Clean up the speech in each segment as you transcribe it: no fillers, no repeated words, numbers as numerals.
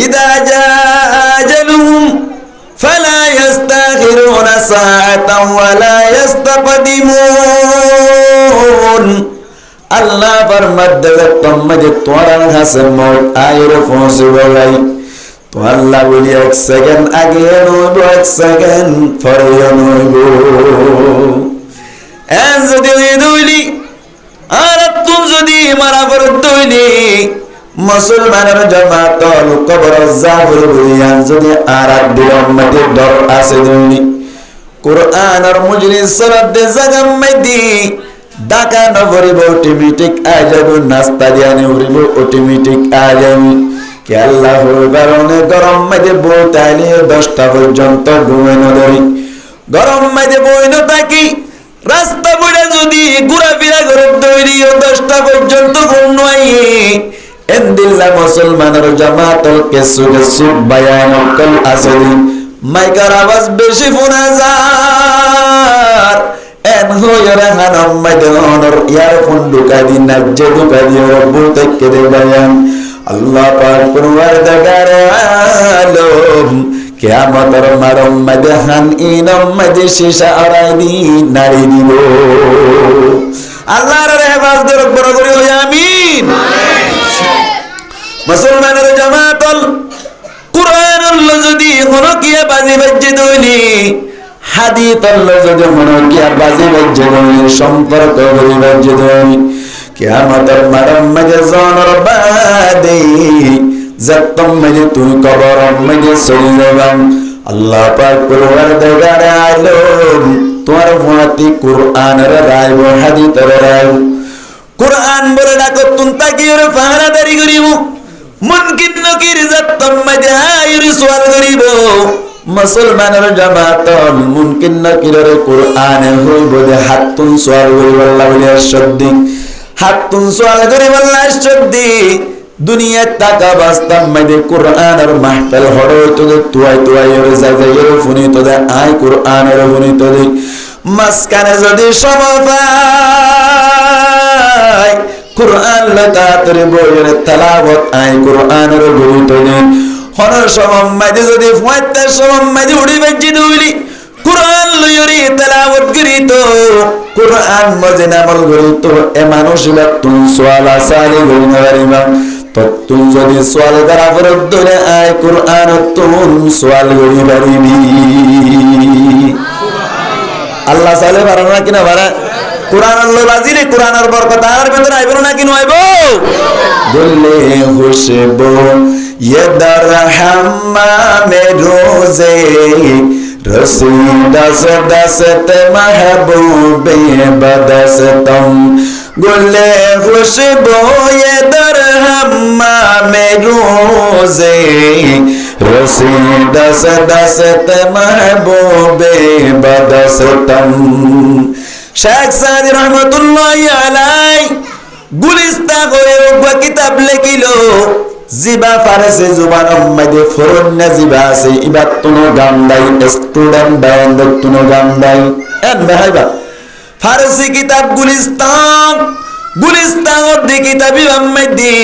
ইদা জা আজালুহুম ফালা ইস্তাখিরুনা সাআতান ওয়া লা ইস্তাকদিমুন। আল্লাহ ফরমাতে তোমাদের তোমার কাছে মওত আইরে পৌঁছবে ভাই তো আল্লাহ বলি 1 সেকেন্ড আগে নইব 1 সেকেন্ড পরে নইব। এন যদি দইলি আর তুমি যদি মারা পড়ে দইলি মুসলমানের জামাত কবর জাবর বলিয়ান যদি আর দিলম মধ্যে ডর আছে দইলি কুরআন আর মজলিস সালাত দে জাগাম মধ্যে ডাকা নভরিব অটোমেটিক আজাব নাস্তা দিয়ানে উড়িব অটোমেটিক আজাব কে আল্লাহ কারণে গরম মধ্যে বইতাইলে 10টা পর্যন্ত ঘুমানো ধরি গরম মধ্যে বইনো থাকি রাস্তা পড়ে যদি ঘোরাফেরা করে তৈরি 10টা পর্যন্ত ঘুম নয় এন্দিল্লা মুসলমানের জামাতল কেসু কেসু বায়ান কল আসলি মাইকার আওয়াজ বেশি শোনা যায় এন হইরা হানম মদনর ইয়ারফোন ঢুকা দি নাজ্জে ঢুকা দি বলতে কেদে বায়ান আল্লাহ পাক পরওয়ারদিগার আলম কিয়ামতের মারম মদহান ইনম মদে শিশা আরাইদি নারী দিব আল্লাহর হেফাজত বড় করে হই আমিন। মুসলমানের জামাতল কুরআনুল যদি হনকিয়া বাজি বাজে দইনি হাদিসুল যদি হনকিয়া বাজি বাজে দইনি সম্পর্ক বাজি বাজে দইনি কিয়ামতের মারম মদে জনর বাদে যতম মদে তুই কবর মদে সইলাম আল্লাহ পাক পরওয়ারদিগার আলম তোমার ফাতি কুরআনের রাইব হাদিসের রাইব কুরআন বলে ডাকো তুন তাকির পাহারাদারি করিব মুনকিন নকির যতম মদে আইর সওয়াল করিব মুসলমানের জামাত মুনকিন নকিরের কুরআনে হইব যে হাতুন সওয়াল করিব আল্লাহ বলে সদ্দিক হাতুন সওয়াল করিব আল্লাহ সদ্দিক দুনিয়া টাকা বাস্তাম মধ্যে কুরআনের মাহফিল হড়ো তো তুই এর জায়গায় ফুনি তো আই কুরআনের ফুনি তো মাসকানে যদি সমবায় কুরআন লতা তোর বইয়ের তেলাওয়াত আই কুরআনের বই তো হর সমম মধ্যে যদি ফুয়াতে সমম মধ্যে উড়ি বাজি দুইলি কুরআন লইরি তেলাওয়াত করি তো কুরআন মজে নামল করি তো এ মানুষিলা তুন সোয়ালা সালি গরিমা তুই যদি সোয়াল করা ফরত ধরে আয় কুরআন তুন সোয়াল করি পারিবি আল্লাহ সালে পারে না কিনা পারে কুরআন আল্লাহ বাজিলে কুরআনের বরকত আর ভিতরে আইবো না কিনা আইবো বললে খুশবু ये दरहम्मा में रोजे रसी दस दस्त महबूबे बदस्तम गुले खुशबू ये दरहम्मा में रोजे रसी दस दस्त महबूबे बदस्तम शेख सादी रहमतुल्लाह अलैह गुलिस्ता होए किताब लिखिलो জিবা ফারসি জুবান মধ্যে ফরন জিবা আছে ইবাত তুনো গান্দাই স্টুডেন্ট বায়ান তুনো গান্দাই এন ভাইবা ফারসি কিতাব গুলিস্তান দি কিতাবি মধ্যে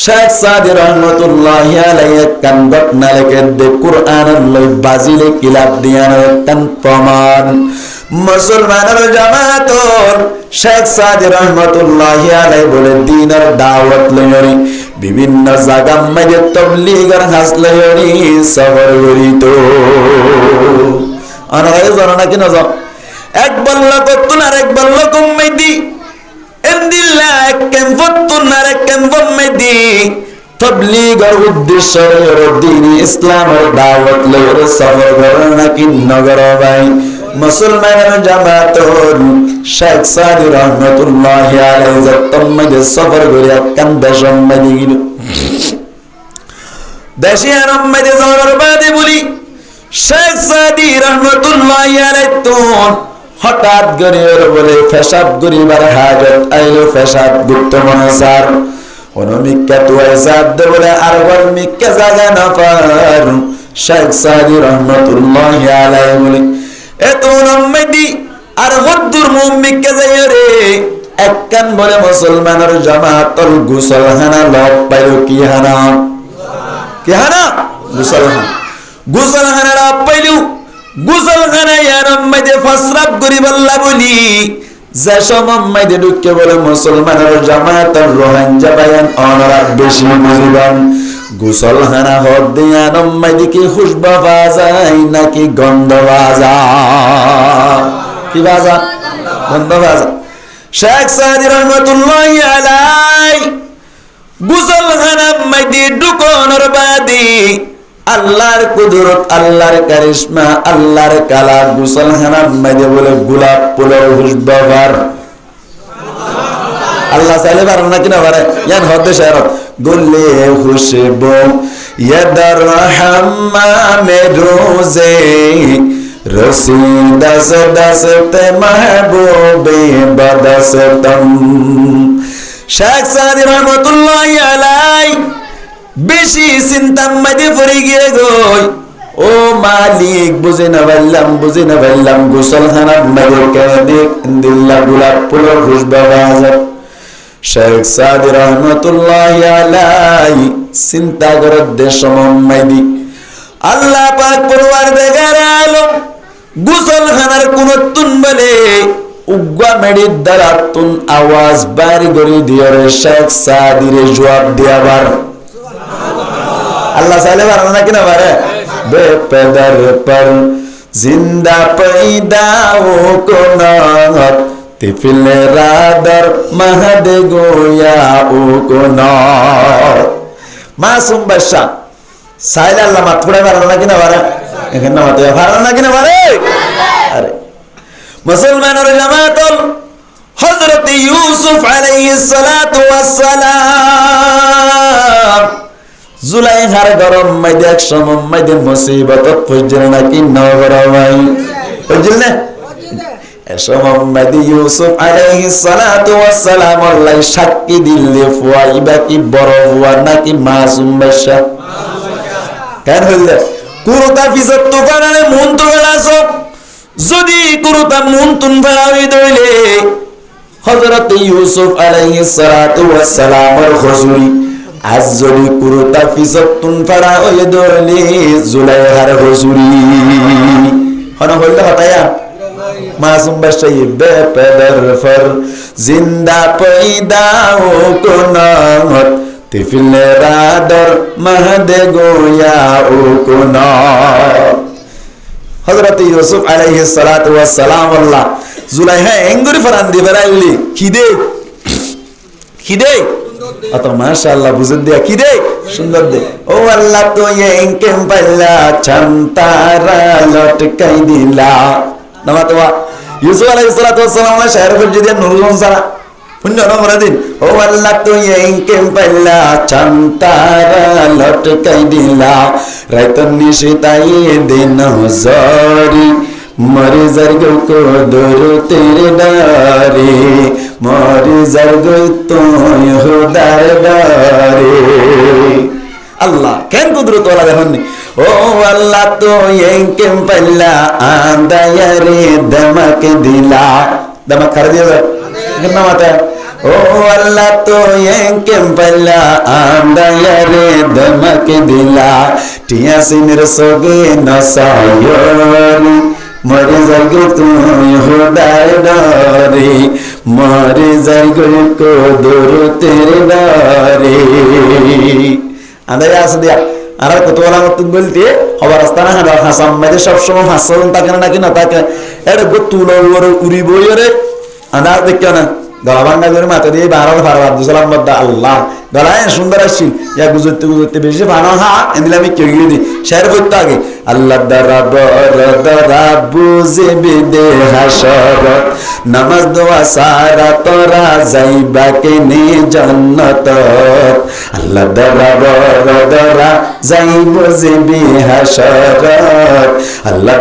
শেখ সাদি রহমাতুল্লাহি আলাইহি কান ঘটনা লেখে দে কুরআনের লই বাজিলে কিলাব দিয়ার কান প্রমাণ মুসলমানের জামাতর শেখ সাদি রহমাতুল্লাহি আলাইহি বলে দ্বীনের দাওয়াত লইরি বিভিন্ন জায়গা মধ্যে তাবলীগের হাস লইরি সফর করিত আনারে জানা কি না এক বলল কতুন আর এক বলল কমদি এন্দিল্লা এক কেমফতুন আর এক কেমফমদি তাবলীগের উদ্দেশ্য দ্বীন ইসলামের দাওয়াত লইরি সফর করনা কি নগর ভাই মুসলমানের জামাতর শেখ সাদি রহমাতুল্লাহি আলাইহি যতমজে সফর করে কান দেশম মদিন দেশিয়ার মধ্যে যাওয়ার বাদে বলি শেখ সাদি রহমাতুল্লাহি আলাইহি তো হঠাৎ গরির বলে ফেসাব গরিবার হাজত আইলো ফেসাব গুপ্ত মনসার অনুমিক্কা তো হিসাব দে বলে আর বল মিক্কা জায়গা না পার শেখ সাদি রহমাতুল্লাহি আলাইহি বলে এত নম্মদি আর হদ্দুর মুমিক্কা যায় রে এককান বলে মুসলমানের জামাতল গোসলখানা লব পাইলো কি হানা কি হানা গোসলখানা গোসলখানার পাইলু গোসলখানা ইয়ার মধ্যে ফসরাব করি বল্লা বলি যে সময় ঢুকে বলে মুসলমানের জামাতের রোহাঞ্জা বায়ান অনরা বেশি বুঝিবান গোসলখানা হদ দিয়া নম্মাই দিকে খুশবা বাজাই নাকি গন্ধ বাজা কি বাজা গন্ধ বাজা শেখ সাদি রহমতুল্লাহি আলাই গোসলখানা মধ্যে ঢুকানোর বাদে আল্লাহর কুদরত আল্লাহর কারিশমা আল্লাহর কালা গোসলখানার মধ্যে বলে গোলাপ ফুলের খুশবা বার আল্লাহ চাইলে পারেন না কিনা পারে ইয়ান হদ্দে শেরত গুলে খুশবু ইয়াদার হাম্মামে রোজে রসিদাস দাসতে মাহবুবে বদসতম শেখ সাদি রহমতুল্লাহি আলাই বেশি চিন্তার মধ্যে পড়ে গিয়ে গই ও মালিক বুঝে না পারলাম গোসলখানার মধ্যে কেনে দিল্লা গোলাপ ফুলের খুশবা বাজার শেখ সাদি রহমতুল্লাহি আলাই চিন্তা করে দেশ সম্মাইদি আল্লাহ পাক পরওয়ারদিগার আলম গোসলখানার কোন তুন বলে উগ্গা মেডির দ্বারা তুন আওয়াজ বাড়ি করে দিয়ে শেখ সাদিরে জবাব দেওয়ার अल्लाह साले बारना कि ना बारे बेपदर पर जिंदा पैदा हो को नात तिफिल रादर महद गोया ओ को नात मासूम बच्चा साले अल्लाह मत थोड़ा बारना कि ना बारे इधर ना मत बारना कि ना बारे अरे मुसलमान और जमातुल हज़रत यूसुफ अलैहिस्सलातु वस्सलाम जुलाइखार गरम मध्य एक समय मध्य मुसीबत फजर ना कि नवरवाई फजर ने समय मध्य यूसुफ अलैहिस्सलातु वस्सलाम अल्लाह शक्की दिल्ली फुआई बाकी बरहुआ ना कि मासूम बच्चा क्या बोलते कुरुता फिजत तो करने मुन तो गलासो जुदी कुरुता मुन तुन फरावी दोले हज़रत यूसुफ अलैहिस्सलातु वस्सलाम और खुशूरी आज जड़ी कुरुता फिजत तुन फरा ओये दोले जुलाइखार खुशूरी हना बोलते हटाया मासूम बच्चा ये बेपदर फर जिंदा पैदा हो को नात तिफिल रादर महद गोया ओ को नात हज़रत यूसुफ अलैहिस्सलातु वस्सलाम अल्लाह जुलाइखा एंगुरी फरांदी फराइली खिदे अतो माशाअल्लाह बुझ दिया खिदे सुंदर दे ओ अल्लाह तो ये इनके पल्ला चंतारा लटकाई दिला नमातवा यूसुफ अलैहिस्सलातु वस्सलाम ने शहर पर जिदिया नूरुल सारा पुण्य न मरदिन ओ अल्लाह तो ये इनके पल्ला चंतारा लटकाई दिला रातन निशिताई दिन जरी मरे जरगो को दूर तेरे डारे मरे जरगो तो खुदार डारे अल्लाह कैन कुदरत वाला देखनी ओ अल्लाह तो ये के पल्ला आंदा यारे दमक दिला दमक कर दिया कितना माता ओ अल्लाह तो ये के पल्ला आंदा यारे दमक दिला टिया से निरसोगे नसायोरी मरे जरगो तू खुदार डारे मरे जरगो को दूर तेरे डारे आंदा यार दिया आरा कुतवाला मत बोलते खबर अस्ताना है हासम में सब समय हासन तक ना कि ना तक एड गुतुलो और उरी बोयरे अनार देखो ना गलाबांगा जोरे माते दिए बारह फारवा दूसरा मत अल्लाह गलाएं सुंदर अच्छी या गुजरते बेचे फाना हाँ इंदिला में क्यों गिरी शहर बोलता है अल्लाह दराबू ज़िबदे हशर नमाज दुआ सारा तोरा जाइबा के ने जन्नत अल्लाह दरा जाइबो ज़िबे हशर अल्लाह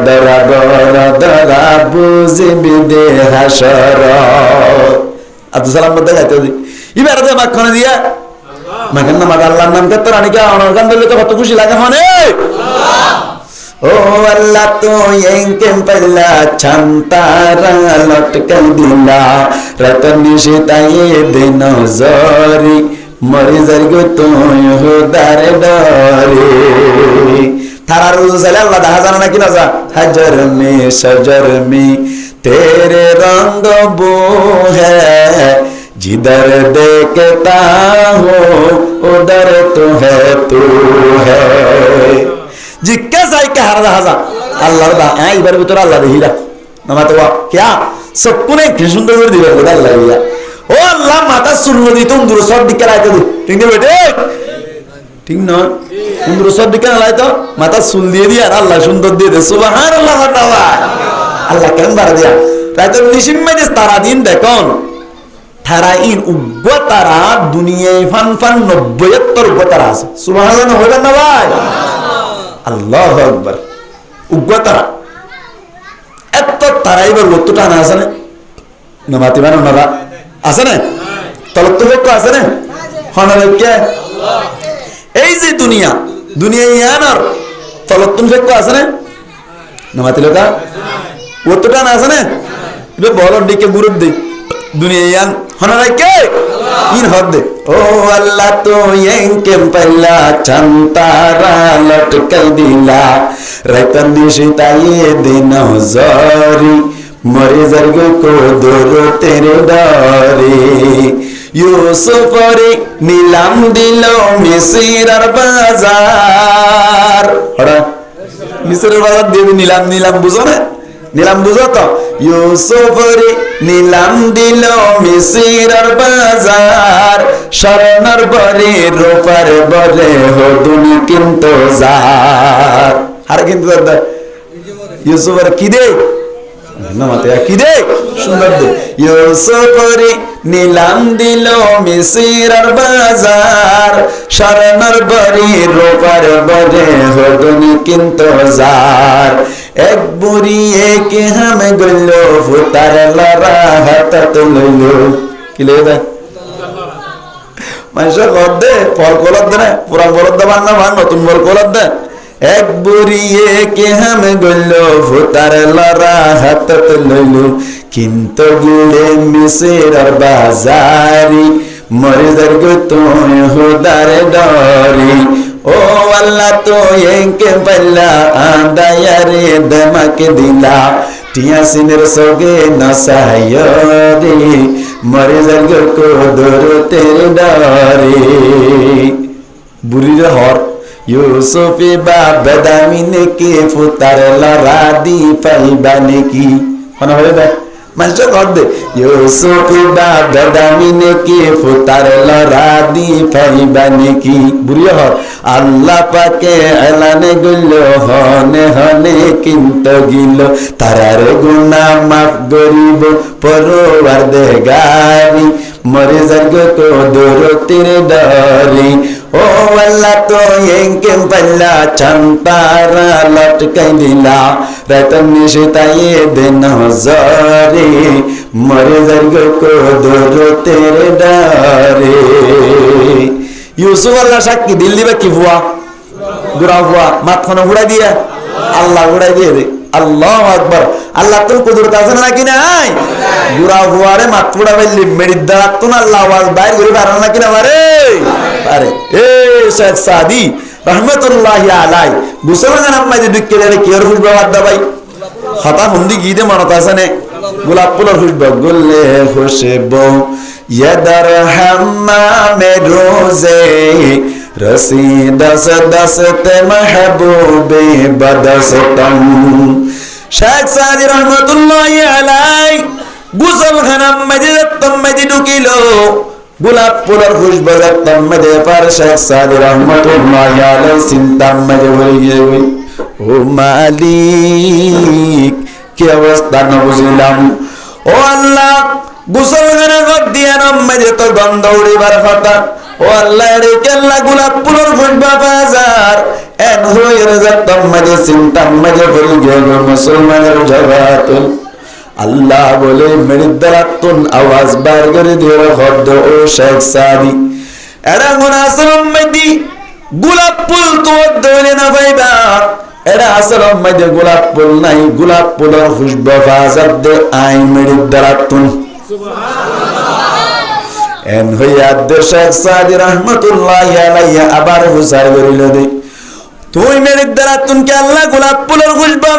दराबू ज़िबदे हशर अब्दुल सलाम बता जाते थे इबारत है मक्खन दिया मक्खन ना मगाल्ला नाम का तरानी क्या होना गंदे लोग तो बहुत खुशी लगा होने ओ अल्लाह तो ये के पल्ला चंतारा लटकाई दिला रतन निशिताई दिन जरी মরি যাইগো তুই হুদার ডরে তারা রোজ চাইলে আল্লাহ দেখা জানা নাকি না যা হাজার মে সজর মে তেরে রঙ্গ বো হ্যাঁ जिधर देखता हो उधर तो है तू है जिज्ञासा के हर राजा अल्लाह दा इबार ভিতর আল্লাহ দেখিরা নামাতে ওয়া क्या सबको ने কি সুন্দর করে দিবে আল্লাহ দিয়া ও আল্লাহ মাথা সুন্নত দি তুমি দূর সব দিকে রাখতে দি ঠিক না বেটে ঠিক না তুমি দূর সব দিকে রাখতে তো মাথা সুল দিয়ে দিয়া আল্লাহ সুন্দর দিয়ে দে সুবহানাল্লাহ আল্লাহ কেন বার দিয়া রাতে নিশিমে যে তারা দিন দেখুন তারাইন উগ্রতারা দুনিয়ায় ফান ৯০ উগ্রতারা আছে সুবহানাল্লাহ হইবেন না ভাই আল্লাহু আকবার উগ্রতারা এত তারাইবার কতটা না আছে না মাতি বানো না আছে না তলব তো আছে না হনালে কে আল্লাহ এই যে দুনিয়া ইয়ানার তলব তো আছে না মাতি লোকা কতটা না আছে না এটা বড় দিকে গুরুত্ব দেই दुनिया यान हनारा के इन हद ओ अल्लाह तो येंके पहला चंतारा लटकल दिला रतन दिशता ये दिन जारी मरे जर्ग को दोरो तेरे डारे यूसुफ रे नीलाम दिलो मिस्र बाजार हड़ा मिस्र बाजार दे नीलाम बुझो ना नीलाम बुझो तो यूसुफ रे नीलाम दिलो मिस्र बाजार शरणर बरे रोपर बरे हो दुनि किंतु जार हर किंतु दर यूसुफ रे की दे ना मत या की दे सुंदर दे यूसुफ रे नीलाम दिलो मिस्र बाजार शरणर बरे रोपर बरे हो दुनि किंतु जार एक बुरी एक हम गल्लो फुतार लरा हाथ लइलो কি লেদা মানুষ গদে ফল কলদ না পুরা বলদ বান্না বান নতুন বল কলদ দে এক বুরি এক हम গল্লো ফুতার লরা হাত লইলো কিন্তু গিলে মিসের বাজারি মরে দরগ তুই হুদার ডরি ओ अल्लाह तो येंके पल्ला आंदाया रे दमक दिला टिया सिनर सोगे नसायरी मरे जर्ग को दूर तेरे डारे बुरी हर यूसुफी बाप दामिने के फुतार लरा दी पाइबाने की होना हो बे মানুষ কর यूसुफी बाप दामिने के फुतार लरा दी पाइबाने की बुरी हर আল্লাহ পাকে এলানে গইলো হনে হনে কিন্ত গিলো তারার গুনাহ মাফ করিব পরওয়ারদিগারি মরে জর্গ কো দূর তেরে ডারি ও আল্লাহ তো येंके पल्ला चंतारा लटकाई दिला रतन निशिताए दिन जारी मरे जर्ग को दूर तेरे डारी यूसुफ अल्लाह साक्षी दिल दिबे की हुआ गुरा हुआ माथानो उड़ाई दिया अल्लाह उड़ाई दिए दे अल्लाहु আকবার আল্লাহ তো কুদরত আছে নাকি নাই গুরা हुआ রে মাথুড়া বাইলি মেরি দাঁতুন আল্লাহ আওয়াজ বাইর করে পারে নাকি না পারে পারে এ শেখ সাদি রহমাতুল্লাহি আলাই গুসলগান আম্মা যে দিকে রে কি আর হুজবা বাদ ভাই খাতা বন্দি গীতে মানত আছে নে গোলাপ ফুলের হুজবা গলে খুশবু यदर हम्माम रोज़े रसी दस दस्ते महबूबे बदस्तम शेख सादी रहमतुल्लाहि अलैहि गुसल खानाम मजिदतम मजिदु किलो गुलाब फुलर खुशबुतम मजे पर शेख सादी रहमतुल्लाहि अलैहि सिंतम मजे बोलिए ओ मालिक की अवस्था न बुझिलाम ओ अल्लाह गुसल खाना को दिया नम मजे तो गंध उड़ीबार কথা ও আল্লাহ রে কেল্লা গোলাপ ফুলের খুশবা বাজার এন হইর যতম মজে চিন্তাম মজে ভুল গেল মুসলমানের জবাতুল আল্লাহ বলে মেরি দারাতুন আওয়াজ বার করে দিয়ে হদ ও শেখ সাদি এরা মুনাসিম মদি গোলাপ ফুল তো দলে না ভাইবা এরা আসলে মধ্যে গোলাপ ফুল নাই গোলাপ ফুলের খুশবা বাজার দে আই মেরি দারাতুন এন হইয়া শেখ সাদি রহমতুল্লাহ আলাইহি আবার হুসার করিল দে তুই মেরে দ্বারা তুনকে আল্লাহ গোলাপ ফুলের খুশবা